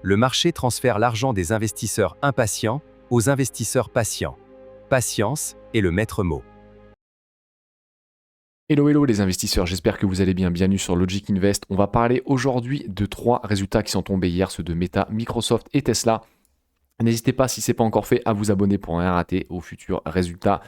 Le marché transfère l'argent des investisseurs impatients aux investisseurs patients. Patience est le maître mot. Hello hello les investisseurs, j'espère que vous allez bien, bienvenue sur Logic Invest. On va parler aujourd'hui de 3 résultats qui sont tombés hier, ceux de Meta, Microsoft et Tesla. N'hésitez pas, si ce n'est pas encore fait, à vous abonner pour rien rater aux futurs résultats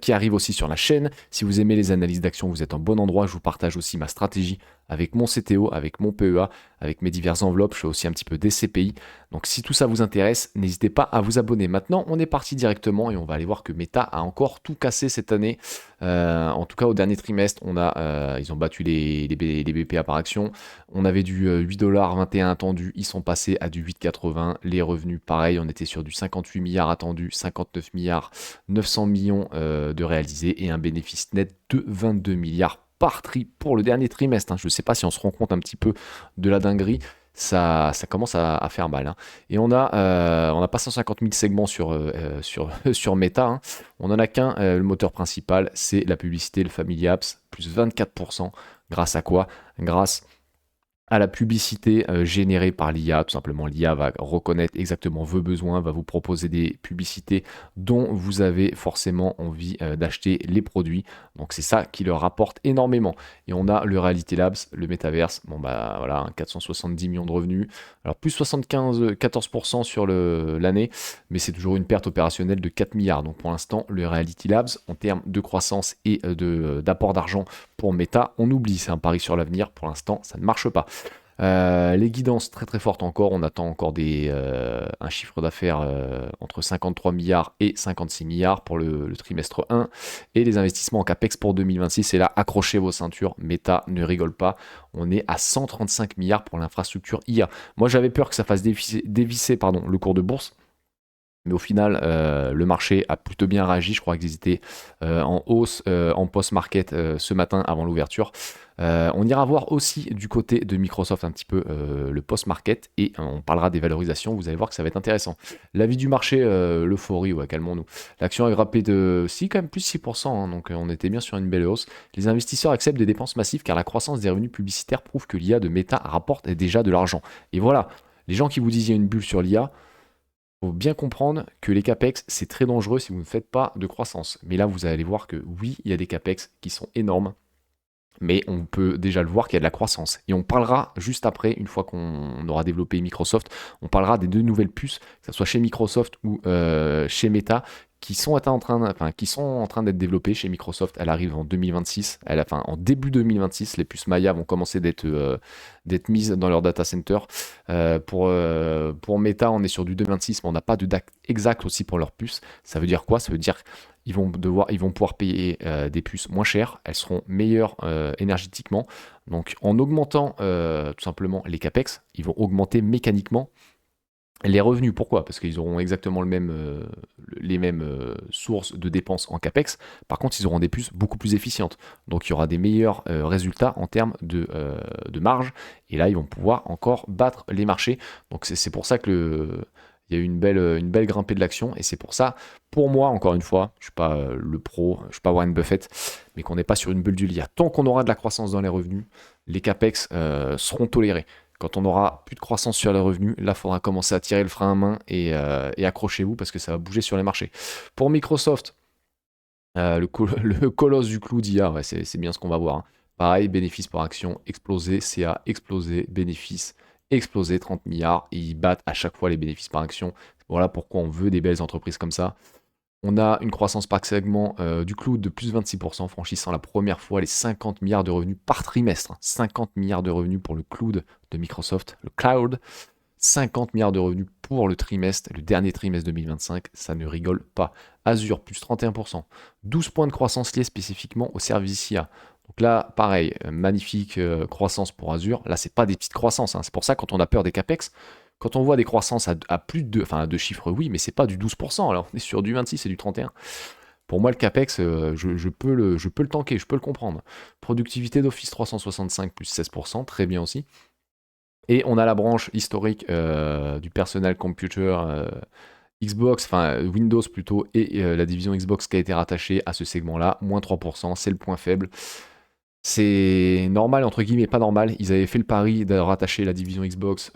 qui arrivent aussi sur la chaîne. Si vous aimez les analyses d'action, vous êtes en bon endroit. Je vous partage aussi ma stratégie avec mon CTO, avec mon PEA, avec mes diverses enveloppes. Je fais aussi un petit peu des CPI. Donc si tout ça vous intéresse, n'hésitez pas à vous abonner. Maintenant, on est parti directement et on va aller voir que Meta a encore tout cassé cette année. En tout cas, au dernier trimestre, ils ont battu les BPA par action. On avait du 8,21$ attendu, ils sont passés à du 8,80$. Les revenus, pareil, on était sur du 58 milliards attendu, 59 milliards 900 millions de réalisés et un bénéfice net de 22 milliards par pour le dernier trimestre. Je ne sais pas si on se rend compte un petit peu de la dinguerie. Ça commence à faire mal. Et on a pas 150 000 segments sur Meta. On en a qu'un, le moteur principal, c'est la publicité, le Family Apps, plus 24%. Grâce à quoi? Grâce à la publicité générée par l'IA. Tout simplement, l'IA va reconnaître exactement vos besoins, va vous proposer des publicités dont vous avez forcément envie d'acheter les produits. Donc c'est ça qui leur rapporte énormément. Et on a le Reality Labs, le Metaverse, bon bah voilà, 470 millions de revenus. Alors plus 14% sur l'année, mais c'est toujours une perte opérationnelle de 4 milliards. Donc pour l'instant, le Reality Labs, en termes de croissance et d'apport d'argent pour Meta, on oublie, c'est un pari sur l'avenir. Pour l'instant, ça ne marche pas. Les guidances très très fortes encore, on attend encore un chiffre d'affaires entre 53 milliards et 56 milliards pour le trimestre 1 et les investissements en CAPEX pour 2026, et là accrochez vos ceintures, Meta ne rigole pas, on est à 135 milliards pour l'infrastructure IA. Moi j'avais peur que ça fasse dévisser le cours de bourse. Mais au final, le marché a plutôt bien réagi. Je crois qu'ils étaient en hausse en post-market ce matin avant l'ouverture. On ira voir aussi du côté de Microsoft un petit peu le post-market et on parlera des valorisations. Vous allez voir que ça va être intéressant. L'avis du marché, l'euphorie, ouais, calmons-nous. L'action a grimpé de quand même plus 6%, donc on était bien sur une belle hausse. Les investisseurs acceptent des dépenses massives car la croissance des revenus publicitaires prouve que l'IA de Meta rapporte déjà de l'argent. Et voilà, les gens qui vous disent qu'il y a une bulle sur l'IA, il faut bien comprendre que les CAPEX, c'est très dangereux si vous ne faites pas de croissance. Mais là, vous allez voir que oui, il y a des CAPEX qui sont énormes, mais on peut déjà le voir qu'il y a de la croissance. Et on parlera juste après, une fois qu'on aura développé Microsoft, on parlera des 2 nouvelles puces, que ce soit chez Microsoft ou chez Meta, qui sont en train d'être développées chez Microsoft. Elle arrive en 2026, en début 2026, les puces Maya vont commencer d'être mises dans leur data center. Pour Meta, on est sur du 2026, mais on n'a pas de date exacte aussi pour leurs puces. Ça veut dire quoi? Ça veut dire qu'ils vont pouvoir payer des puces moins chères, elles seront meilleures énergétiquement. Donc en augmentant tout simplement les CAPEX, ils vont augmenter mécaniquement les revenus. Pourquoi? Parce qu'ils auront exactement les mêmes sources de dépenses en CAPEX. Par contre, ils auront des puces beaucoup plus efficientes. Donc il y aura des meilleurs résultats en termes de marge. Et là, ils vont pouvoir encore battre les marchés. Donc c'est pour ça que il y a eu une belle grimpée de l'action. Et c'est pour ça, pour moi, encore une fois, je ne suis pas le pro, je ne suis pas Warren Buffett, mais qu'on n'est pas sur une bulle du LIA. Tant qu'on aura de la croissance dans les revenus, les CAPEX seront tolérés. Quand on aura plus de croissance sur les revenus, là, il faudra commencer à tirer le frein à main et accrochez-vous parce que ça va bouger sur les marchés. Pour Microsoft, le colosse du clou d'IA, ouais, c'est bien ce qu'on va voir. Pareil, bénéfice par action explosé, CA explosé, bénéfice explosé, 30 milliards. Et ils battent à chaque fois les bénéfices par action. Voilà pourquoi on veut des belles entreprises comme ça. On a une croissance par segment du cloud de plus 26%, franchissant la première fois les 50 milliards de revenus par trimestre. 50 milliards de revenus pour le cloud de Microsoft, le cloud. 50 milliards de revenus pour le trimestre, le dernier trimestre 2025, ça ne rigole pas. Azure, plus 31%. 12 points de croissance liés spécifiquement au service IA. Donc là, pareil, magnifique croissance pour Azure. Là, c'est pas des petites croissances. C'est pour ça, quand on a peur des CAPEX, quand on voit des croissances à plus de 2, à 2 chiffres, oui, mais c'est pas du 12%. Alors, on est sur du 26 et du 31. Pour moi, le CAPEX, je peux le tanker, je peux le comprendre. Productivité d'Office 365, plus 16%, très bien aussi. Et on a la branche historique du Personal Computer Xbox, Windows plutôt, et la division Xbox qui a été rattachée à ce segment-là, moins 3%, c'est le point faible. C'est normal, entre guillemets, pas normal. Ils avaient fait le pari de rattacher la division Xbox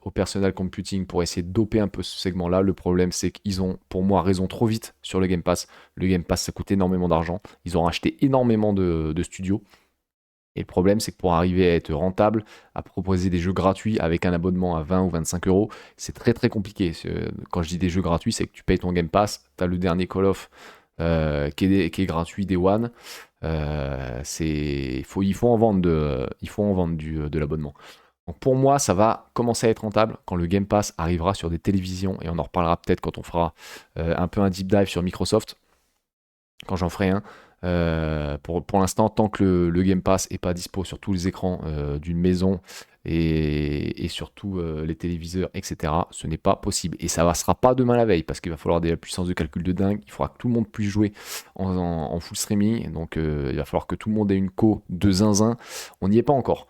au personal computing pour essayer de doper un peu ce segment-là. Le problème, c'est qu'ils ont, pour moi, raison trop vite sur le Game Pass. Le Game Pass, ça coûte énormément d'argent. Ils ont racheté énormément de studios. Et le problème, c'est que pour arriver à être rentable, à proposer des jeux gratuits avec un abonnement à 20 ou 25 euros, c'est très très compliqué. Quand je dis des jeux gratuits, c'est que tu payes ton Game Pass, tu as le dernier Call of qui est gratuit Day One. Il faut en vendre, de l'abonnement. Donc pour moi, ça va commencer à être rentable quand le Game Pass arrivera sur des télévisions, et on en reparlera peut-être quand on fera un peu un deep dive sur Microsoft, quand j'en ferai un. Pour l'instant, tant que le Game Pass n'est pas dispo sur tous les écrans d'une maison et surtout les téléviseurs, etc., ce n'est pas possible. Et ça ne sera pas demain la veille, parce qu'il va falloir des puissances de calcul de dingue. Il faudra que tout le monde puisse jouer en full streaming. Donc il va falloir que tout le monde ait une co de zinzin. On n'y est pas encore.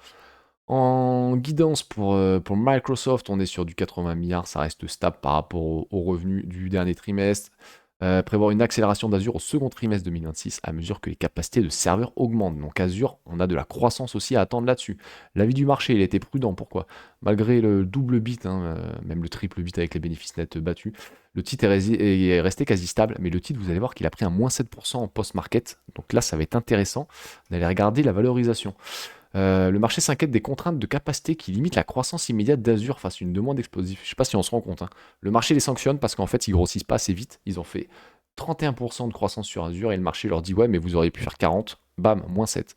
En guidance pour Microsoft, on est sur du 80 milliards, ça reste stable par rapport aux revenus du dernier trimestre. Prévoir une accélération d'Azure au second trimestre 2026 à mesure que les capacités de serveurs augmentent. Donc Azure, on a de la croissance aussi à attendre là-dessus. L'avis du marché, il a été prudent. Pourquoi? Malgré le double beat, même le triple beat avec les bénéfices nets battus, le titre est resté quasi stable. Mais le titre, vous allez voir qu'il a pris un moins 7% en post-market. Donc là, ça va être intéressant d'aller regarder la valorisation. Le marché s'inquiète des contraintes de capacité qui limitent la croissance immédiate d'Azure face à une demande explosive. Je ne sais pas si on se rend compte. Le marché les sanctionne parce qu'en fait, ils grossissent pas assez vite. Ils ont fait 31% de croissance sur Azure et le marché leur dit ouais, mais vous auriez pu faire 40. Bam, moins 7.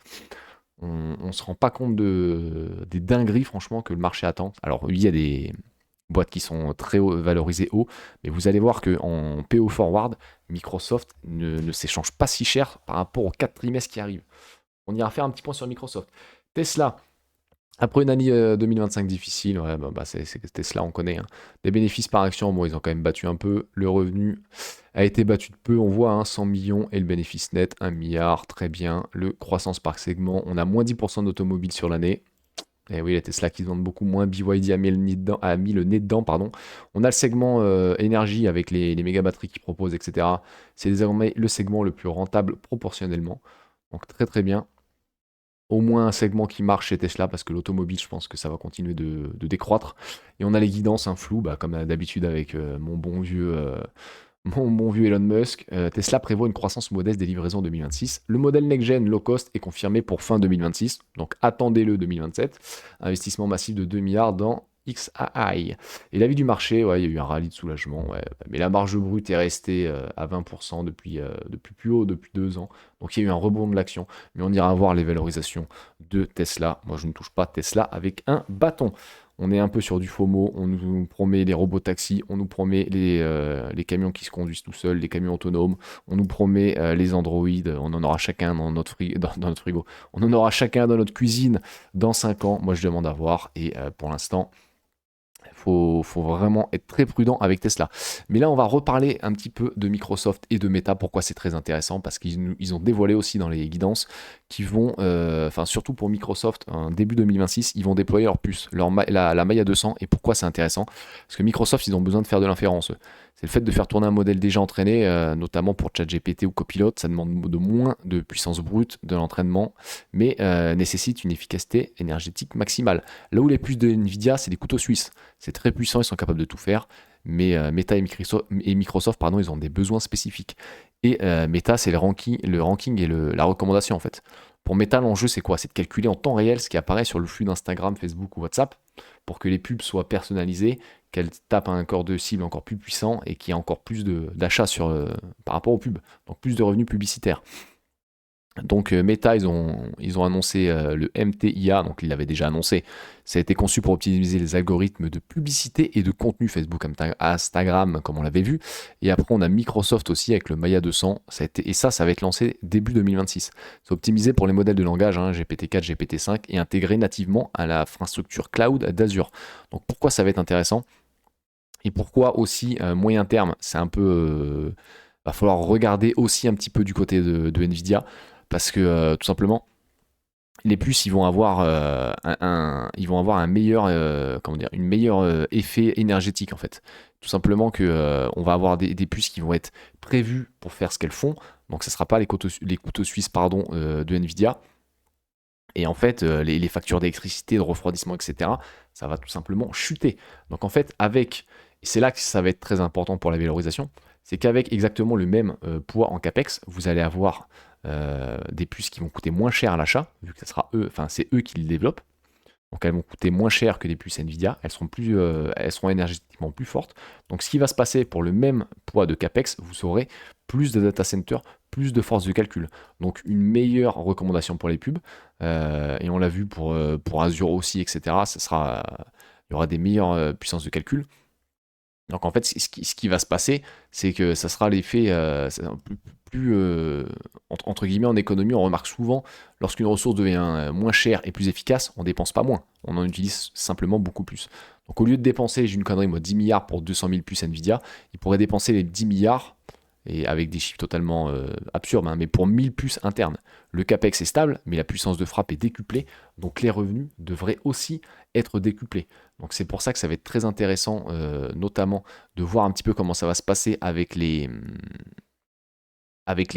On ne se rend pas compte des dingueries, franchement, que le marché attend. Alors, oui, il y a des boîtes qui sont très valorisées haut, mais vous allez voir qu'en PO Forward, Microsoft ne s'échange pas si cher par rapport aux 4 trimestres qui arrivent. On ira faire un petit point sur Microsoft. Tesla, après une année 2025 difficile, ouais, c'est Tesla, on connaît. Des bénéfices par action, bon, ils ont quand même battu un peu. Le revenu a été battu de peu, on voit 100 millions et le bénéfice net 1 milliard, très bien. Le croissance par segment, on a moins 10% d'automobiles sur l'année. Et oui, les Tesla qui se vendent beaucoup moins, BYD a mis le nez dedans, pardon. On a le segment énergie avec les méga batteries qu'ils proposent, etc. C'est désormais le segment le plus rentable proportionnellement. Donc très très bien. Au moins un segment qui marche chez Tesla, parce que l'automobile, je pense que ça va continuer de décroître. Et on a les guidances, un flou, comme d'habitude avec mon bon vieux Elon Musk. Tesla prévoit une croissance modeste des livraisons en 2026. Le modèle next-gen low cost est confirmé pour fin 2026, donc attendez-le 2027. Investissement massif de 2 milliards dans XAI. Et l'avis du marché, ouais, il y a eu un rallye de soulagement, ouais, mais la marge brute est restée à 20% depuis plus haut, depuis 2 ans. Donc il y a eu un rebond de l'action, mais on ira voir les valorisations de Tesla. Moi, je ne touche pas Tesla avec un bâton. On est un peu sur du FOMO, on nous promet les robots taxis, on nous promet les camions qui se conduisent tout seuls, les camions autonomes, on nous promet les androïdes, on en aura chacun dans notre frigo, on en aura chacun dans notre cuisine dans 5 ans. Moi, je demande à voir, et pour l'instant, faut vraiment être très prudent avec Tesla. Mais là, on va reparler un petit peu de Microsoft et de Meta. Pourquoi c'est très intéressant? Parce qu'ils ont dévoilé aussi dans les guidances qu'ils vont, surtout pour Microsoft, en début 2026, ils vont déployer leur puce, la Maya 200. Et pourquoi c'est intéressant? Parce que Microsoft, ils ont besoin de faire de l'inférence. C'est le fait de faire tourner un modèle déjà entraîné, notamment pour ChatGPT ou Copilot. Ça demande de moins de puissance brute de l'entraînement, mais nécessite une efficacité énergétique maximale. Là où les puces de Nvidia, c'est des couteaux suisses. C'est très puissant, ils sont capables de tout faire. Mais Meta et Microsoft, pardon, ils ont des besoins spécifiques. Et Meta, c'est le ranking et la recommandation en fait. Pour Meta, l'enjeu c'est quoi? C'est de calculer en temps réel ce qui apparaît sur le flux d'Instagram, Facebook ou WhatsApp pour que les pubs soient personnalisées, qu'elles tapent un corps de cible encore plus puissant et qu'il y ait encore plus d'achats par rapport aux pubs. Donc plus de revenus publicitaires. Donc Meta, ils ont annoncé le MTIA, donc ils l'avaient déjà annoncé. Ça a été conçu pour optimiser les algorithmes de publicité et de contenu Facebook, Instagram, comme on l'avait vu. Et après, on a Microsoft aussi avec le Maya 200. Ça va être lancé début 2026. C'est optimisé pour les modèles de langage, GPT-4, GPT-5, et intégré nativement à l'infrastructure cloud d'Azure. Donc pourquoi ça va être intéressant? Et pourquoi aussi moyen terme? C'est un peu... va falloir regarder aussi un petit peu du côté de Nvidia. Parce que tout simplement, les puces, ils vont avoir un meilleur, une meilleure effet énergétique en fait. Tout simplement que on va avoir des puces qui vont être prévues pour faire ce qu'elles font. Donc, ce ne sera pas les couteaux suisses de Nvidia. Et en fait, les factures d'électricité, de refroidissement, etc., ça va tout simplement chuter. Donc en fait, et c'est là que ça va être très important pour la valorisation, c'est qu'avec exactement le même poids en CAPEX, vous allez avoir des puces qui vont coûter moins cher à l'achat, vu que ça sera eux, enfin c'est eux qui le développent. Donc elles vont coûter moins cher que des puces Nvidia, elles seront énergétiquement plus fortes. Donc ce qui va se passer pour le même poids de CAPEX, vous aurez plus de data center, plus de force de calcul. Donc une meilleure recommandation pour les pubs. Et on l'a vu pour Azure aussi, etc. Il y aura des meilleures puissances de calcul. Donc en fait, ce qui va se passer, c'est que ça sera l'effet entre guillemets en économie, on remarque souvent lorsqu'une ressource devient moins chère et plus efficace, on dépense pas moins, on en utilise simplement beaucoup plus. Donc au lieu de dépenser, j'ai une connerie, moi, 10 milliards pour 200 000 puces Nvidia, il pourrait dépenser les 10 milliards, et avec des chiffres totalement absurdes, hein, mais pour 1000 puces internes. Le CAPEX est stable, mais la puissance de frappe est décuplée, donc les revenus devraient aussi être décuplés. Donc c'est pour ça que ça va être très intéressant, notamment de voir un petit peu comment ça va se passer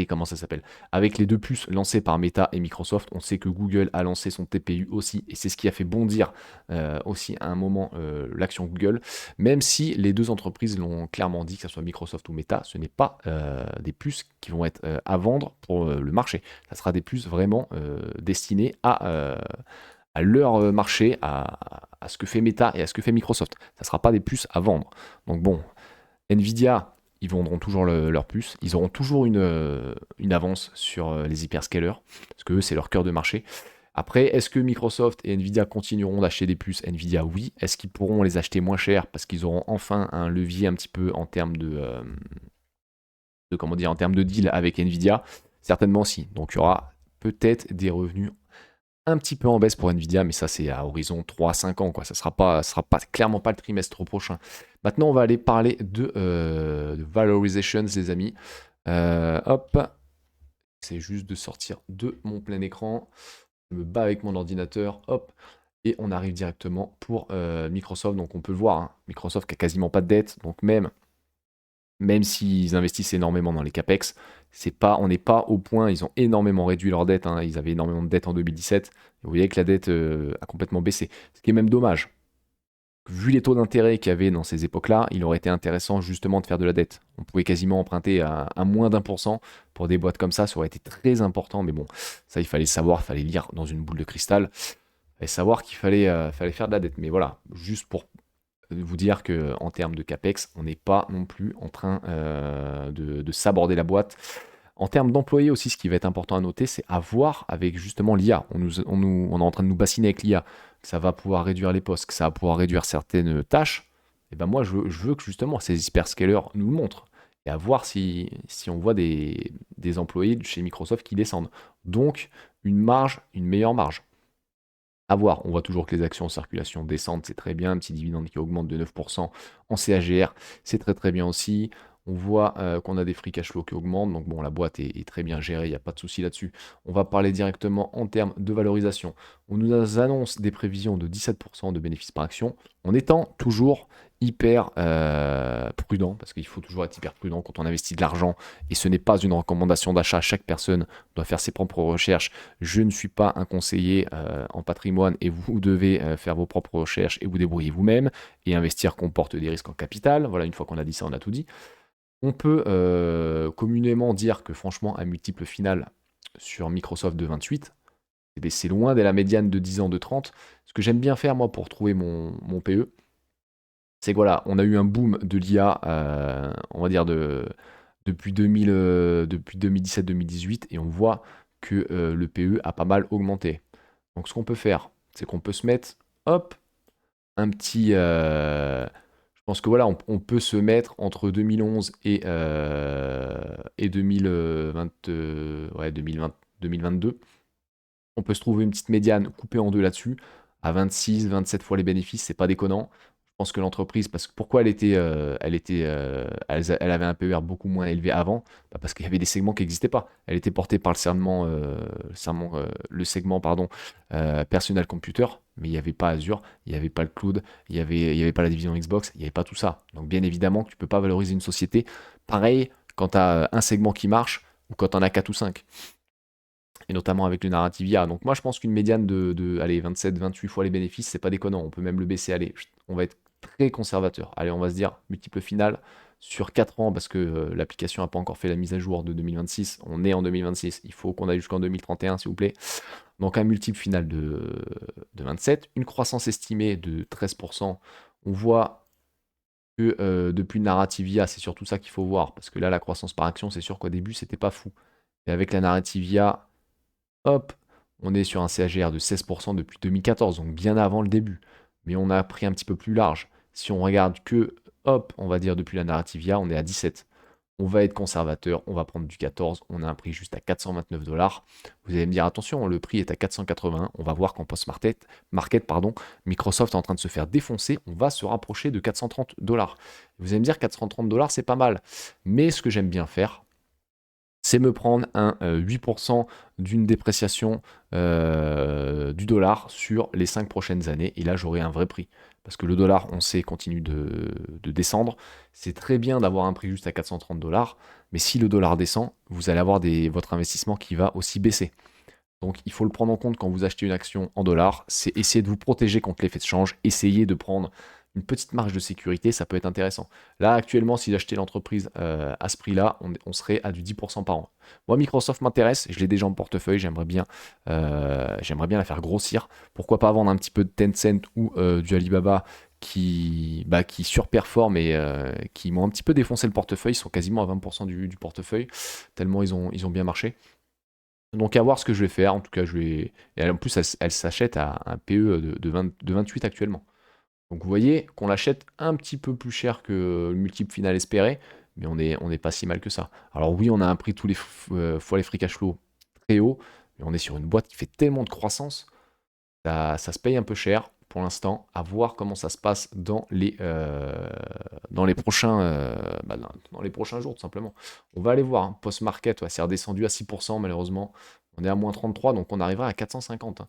comment ça s'appelle, avec les deux puces lancées par Meta et Microsoft. On sait que Google a lancé son TPU aussi, et c'est ce qui a fait bondir aussi à un moment l'action Google, même si les deux entreprises l'ont clairement dit, que ce soit Microsoft ou Meta, ce n'est pas des puces qui vont être à vendre pour le marché. Ça sera des puces vraiment destinées à leur marché, à ce que fait Meta et à ce que fait Microsoft. Ça ne sera pas des puces à vendre. Donc bon, Nvidia, ils vendront toujours leurs puces. Ils auront toujours une avance sur les hyperscalers, parce que eux, c'est leur cœur de marché. Après, est-ce que Microsoft et Nvidia continueront d'acheter des puces Nvidia? Oui. Est-ce qu'ils pourront les acheter moins cher parce qu'ils auront enfin un levier un petit peu en termes comment dire, en termes de deal avec Nvidia? Certainement si. Donc il y aura peut-être des revenus un petit peu en baisse pour Nvidia, mais ça c'est à horizon 3 à 5 ans, quoi. Ça sera pas clairement pas le trimestre prochain. Maintenant, on va aller parler de valorizations, les amis. Hop, c'est juste de sortir de mon plein écran. Je me bats avec mon ordinateur, hop, et on arrive directement pour Microsoft. Donc on peut le voir, hein, Microsoft qui a quasiment pas de dette, donc même s'ils investissent énormément dans les CAPEX, on n'est pas au point, ils ont énormément réduit leur dette, hein, ils avaient énormément de dette en 2017, et vous voyez que la dette a complètement baissé, ce qui est même dommage. Vu les taux d'intérêt qu'il y avait dans ces époques-là, il aurait été intéressant justement de faire de la dette. On pouvait quasiment emprunter à moins d'1% pour des boîtes comme ça aurait été très important, mais bon, ça il fallait savoir, il fallait lire dans une boule de cristal, il fallait savoir qu'il fallait faire de la dette. Mais voilà, juste pour vous dire qu'en termes de CAPEX, on n'est pas non plus en train de s'aborder la boîte. En termes d'employés aussi, ce qui va être important à noter, c'est à voir avec justement l'IA. On est en train de nous bassiner avec l'IA, que ça va pouvoir réduire les postes, que ça va pouvoir réduire certaines tâches. Et ben moi, je veux que justement ces hyperscalers nous le montrent. Et à voir si on voit des employés de chez Microsoft qui descendent. Donc, une meilleure marge. À voir, on voit toujours que les actions en circulation descendent, c'est très bien. Un petit dividende qui augmente de 9% en CAGR, c'est très très bien aussi. On voit qu'on a des free cash flow qui augmentent, donc bon, la boîte est très bien gérée, il n'y a pas de souci là-dessus. On va parler directement en termes de valorisation. On nous annonce des prévisions de 17% de bénéfices par action, en étant toujours hyper prudent, parce qu'il faut toujours être hyper prudent quand on investit de l'argent, et ce n'est pas une recommandation d'achat, chaque personne doit faire ses propres recherches. Je ne suis pas un conseiller en patrimoine, et vous devez faire vos propres recherches et vous débrouiller vous-même, et investir comporte des risques en capital. Voilà, une fois qu'on a dit ça, on a tout dit. On peut communément dire que franchement, un multiple final sur Microsoft de 28, eh bien, c'est loin de la médiane de 10 ans de 30. Ce que j'aime bien faire, moi, pour trouver mon PE, c'est que voilà, on a eu un boom de l'IA, on va dire, depuis 2017-2018, et on voit que le PE a pas mal augmenté. Donc ce qu'on peut faire, c'est qu'on peut se mettre, hop, un petit... je pense que voilà, on peut se mettre entre 2011 et 2020, ouais, 2020, 2022. On peut se trouver une petite médiane coupée en deux là-dessus, à 26, 27 fois les bénéfices, c'est pas déconnant. Je pense que l'entreprise, parce que pourquoi elle avait un PER beaucoup moins élevé avant? Bah, parce qu'il y avait des segments qui n'existaient pas. Elle était portée par le segment pardon, Personal Computer, mais il n'y avait pas Azure, il n'y avait pas le cloud, il n'y avait pas la division Xbox, il n'y avait pas tout ça. Donc bien évidemment que tu ne peux pas valoriser une société pareil quand tu as un segment qui marche ou quand tu en as 4 ou 5. et notamment avec le narrative IA. Donc moi, je pense qu'une médiane allez, 27-28 fois les bénéfices, c'est pas déconnant. On peut même le baisser. Allez, on va être très conservateur. Allez, on va se dire multiple final sur 4 ans parce que l'application n'a pas encore fait la mise à jour de 2026. On est en 2026. Il faut qu'on aille jusqu'en 2031, s'il vous plaît. Donc un multiple final de 27. Une croissance estimée de 13%. On voit que depuis le narrative IA, c'est surtout ça qu'il faut voir. Parce que là, la croissance par action, c'est sûr qu'au début, c'était pas fou. Et avec la narrative IA, hop, on est sur un CAGR de 16% depuis 2014, donc bien avant le début. Mais on a pris un petit peu plus large. Si on regarde que, hop, on va dire depuis la Narrativia, on est à 17. On va être conservateur, on va prendre du 14, on a un prix juste à 429 dollars. Vous allez me dire, attention, le prix est à 481. On va voir qu'en post-market, Microsoft est en train de se faire défoncer. On va se rapprocher de 430 dollars. Vous allez me dire, 430 dollars, c'est pas mal. Mais ce que j'aime bien faire, c'est me prendre un 8% d'une dépréciation du dollar sur les 5 prochaines années. Et là, j'aurai un vrai prix. Parce que le dollar, on sait, continue de descendre. C'est très bien d'avoir un prix juste à 430 dollars. Mais si le dollar descend, vous allez avoir votre investissement qui va aussi baisser. Donc il faut le prendre en compte quand vous achetez une action en dollars. C'est essayer de vous protéger contre l'effet de change. Essayez de prendre une petite marge de sécurité, ça peut être intéressant. Là, actuellement, si j'achetais l'entreprise à ce prix-là, on serait à du 10% par an. Moi, Microsoft m'intéresse, je l'ai déjà en portefeuille, j'aimerais bien la faire grossir. Pourquoi pas vendre un petit peu de Tencent ou du Alibaba qui surperforment et qui m'ont un petit peu défoncé le portefeuille. Ils sont quasiment à 20% du portefeuille, tellement ils ont bien marché. Donc à voir ce que je vais faire. En tout cas, et en plus, elle s'achète à un PE de 28 actuellement. Donc vous voyez qu'on l'achète un petit peu plus cher que le multiple final espéré, mais on est pas si mal que ça. Alors oui, on a un prix tous les fois les free cash flow très haut, mais on est sur une boîte qui fait tellement de croissance, ça se paye un peu cher pour l'instant. À voir comment ça se passe dans les prochains, dans les prochains jours, tout simplement. On va aller voir. Hein. Post-market, ouais, c'est redescendu à 6% malheureusement. On est à moins 33, donc on arrivera à 450. Hein.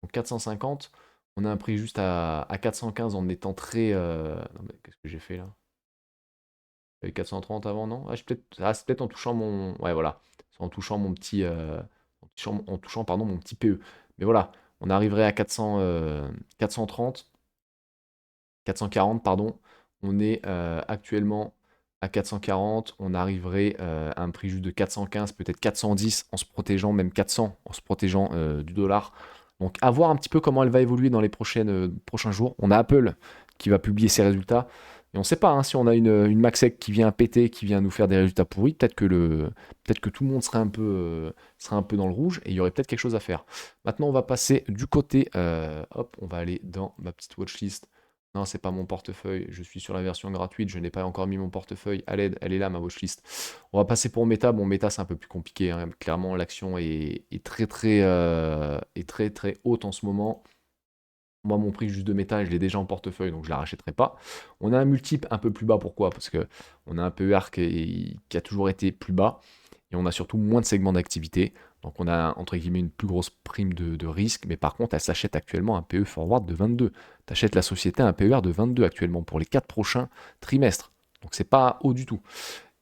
Donc 450, on a un prix juste à 415 en étant très. Non, mais qu'est-ce que j'ai fait là? J'avais 430 avant, non? C'est peut-être en touchant mon. Ouais, voilà. C'est en touchant mon petit. En touchant, pardon, mon petit PE. Mais voilà, on arriverait à 430, 440, pardon. On est actuellement à 440. On arriverait à un prix juste de 415, peut-être 410 en se protégeant, même 400 en se protégeant du dollar. Donc, à voir un petit peu comment elle va évoluer dans les prochains jours. On a Apple qui va publier ses résultats. Et on ne sait pas hein, si on a une Maxec qui vient péter, qui vient nous faire des résultats pourris. Peut-être que tout le monde serait un peu dans le rouge et il y aurait peut-être quelque chose à faire. Maintenant, on va passer du côté. Hop, on va aller dans ma petite watchlist. Non, c'est pas mon portefeuille. Je suis sur la version gratuite. Je n'ai pas encore mis mon portefeuille à l'aide. Elle est là, ma watchlist. On va passer pour Meta. Bon, Meta, c'est un peu plus compliqué. Hein. Clairement, l'action est très, très haute en ce moment. Moi, mon prix juste de Meta, je l'ai déjà en portefeuille, donc je ne la rachèterai pas. On a un multiple un peu plus bas. Pourquoi? Parce qu'on a un PER qui a toujours été plus bas. Et on a surtout moins de segments d'activité. Donc on a entre guillemets une plus grosse prime de risque. Mais par contre, elle s'achète actuellement un PE forward de 22. Tu achètes la société à un PER de 22 actuellement pour les 4 prochains trimestres. Donc c'est pas haut du tout.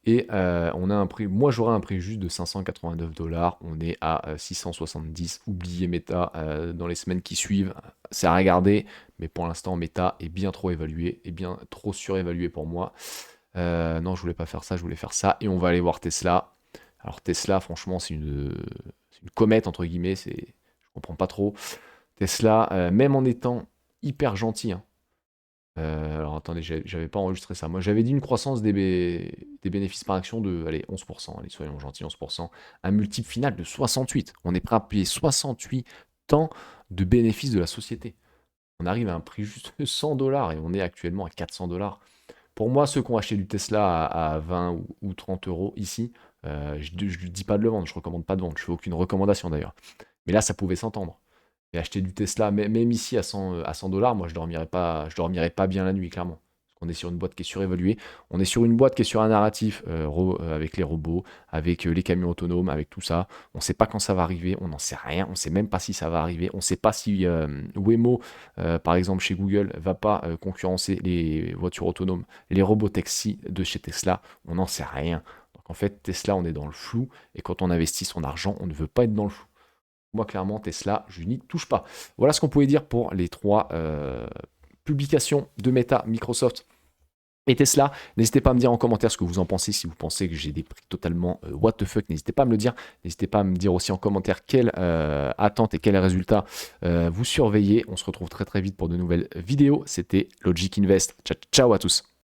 Et on a un prix, moi j'aurais un prix juste de 589 dollars. On est à 670. Oubliez Meta dans les semaines qui suivent. C'est à regarder. Mais pour l'instant, Meta est bien trop évalué, est bien trop surévalué pour moi. Non, je voulais pas faire ça, je voulais faire ça. Et on va aller voir Tesla. Alors Tesla, franchement, c'est une comète, entre guillemets. Je comprends pas trop. Tesla, même en étant hyper gentil, hein, alors attendez, j'avais pas enregistré ça. Moi j'avais dit une croissance des bénéfices par action de allez, 11%, allez, soyons gentils, 11%. Un multiple final de 68. On est prêt à payer 68 ans de bénéfices de la société. On arrive à un prix juste de 100 dollars et on est actuellement à 400 dollars. Pour moi, ceux qui ont acheté du Tesla à 20 ou 30 euros ici, je ne dis pas de le vendre, je ne recommande pas de vendre, je fais aucune recommandation d'ailleurs. Mais là, ça pouvait s'entendre. Et acheter du Tesla, même ici à 100 dollars, moi je dormirais pas bien la nuit, clairement. Parce qu'on est sur une boîte qui est surévaluée. On est sur une boîte qui est sur un narratif avec les robots, avec les camions autonomes, avec tout ça. On ne sait pas quand ça va arriver, on n'en sait rien, on ne sait même pas si ça va arriver. On ne sait pas si Waymo, par exemple chez Google, va pas concurrencer les voitures autonomes, les robots taxis de chez Tesla. On n'en sait rien. Donc en fait, Tesla, on est dans le flou. Et quand on investit son argent, on ne veut pas être dans le flou. Moi, clairement, Tesla, je n'y touche pas. Voilà ce qu'on pouvait dire pour les 3 publications de Meta, Microsoft et Tesla. N'hésitez pas à me dire en commentaire ce que vous en pensez. Si vous pensez que j'ai des prix totalement what the fuck, n'hésitez pas à me le dire. N'hésitez pas à me dire aussi en commentaire quelles attentes et quels résultats vous surveillez. On se retrouve très très vite pour de nouvelles vidéos. C'était Logic Invest. Ciao, ciao à tous.